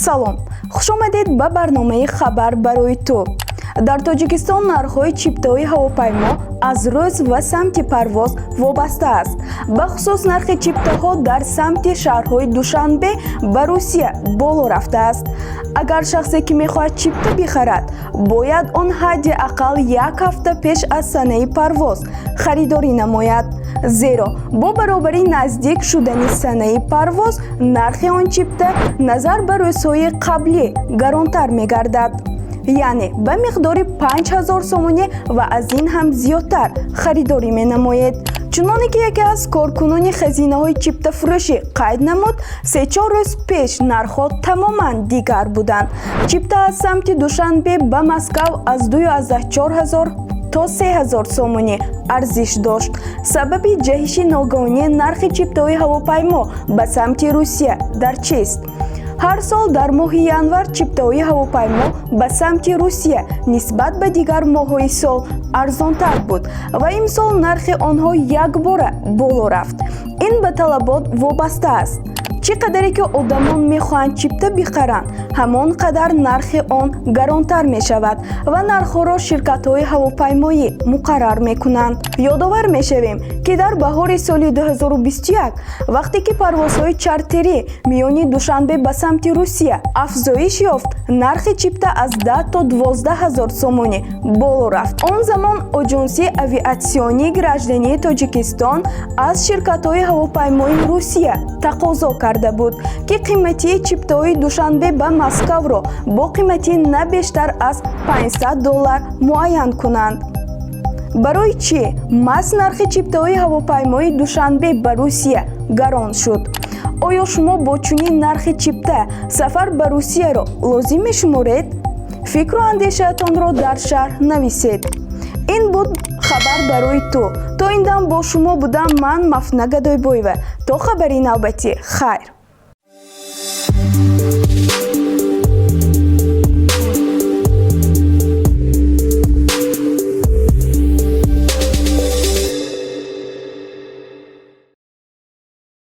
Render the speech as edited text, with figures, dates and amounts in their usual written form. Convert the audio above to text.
салом, хушомадед ба барномаи хабар барои ту. дар тоҷикистон нархҳои чиптаҳои ҳавопаймо аз рӯз ва самти парвоз вобаста аст. бахусус нархи чиптаҳо дар самти шаҳрҳои душанбе ба Русия боло рафтааст. агар шахсе ки мехоҳад чипта бихарад, бояд он ҳадди ақал 1 ҳафта пеш аз санаи парвоз харидорӣ намояд, зеро бо баробари наздик шудани санаи парвоз нархи он чипта назар ба рӯзҳои қаблӣ гаронтар мегардад, яъне ба миқдори 5000 сомонӣ ва аз ин ҳам зиёдтар харидорӣ менамоед. чуноне ки яке аз коркунони хазинаҳои чиптафурӯшӣ қайд намуд, 3-4 рӯз пеш нархҳо тамоман дигар буданд. чипта аз самти душанбе ба Москав аз 2400 то 3000 сомонӣ арзиш дошт. сабаби ҷаҳиши ногаҳонии нархи чиптаҳои ҳавопаймо ба самти Русия дар чист? ҳар сол дар моҳи январ чиптаҳои ҳавопаймо ба самти Русия нисбат ба дигар моҳҳои сол арзонтар буд ва имсол нархи онҳо якбора боло рафт. ин ба талабот вобаста аст. чӣ қадаре ки одамон мехоҳанд чипта бихаранд, ҳамон қадар нархи он гаронтар мешавад ва нархҳоро ширкатҳои ҳавопаймоӣ муқаррар мекунанд. ёдовар мешавем, ки дар баҳори соли 2021 вақте ки парвозҳои чартерӣ миёни душанбе ба самти Русия афзоиш ёфт, нархи чипта аз 10 то 12000 сомонӣ боло рафт. он замон Оҷонсии авиатсионии граждании Тоҷикистон аз ширкатҳои ҳавопаймои Русия тақозо карда буд, ки қимати чиптаҳои душанбе ба Москавро бо қимати на бештар аз $500 муайян кунанд. барои чӣ маҳз нархи чиптаҳои ҳавопаймои душанбе ба Русия гарон шуд? оё шумо бо чунин нархи чипта сафар ба Русияро лозим мешуморед? фикру андешаатонро дар шаҳр нависед. ин буд хабар барои ту. то ин дам бо шумо будам ман Мафтуна Гадойбоева. то хабари навбатӣ, хайр.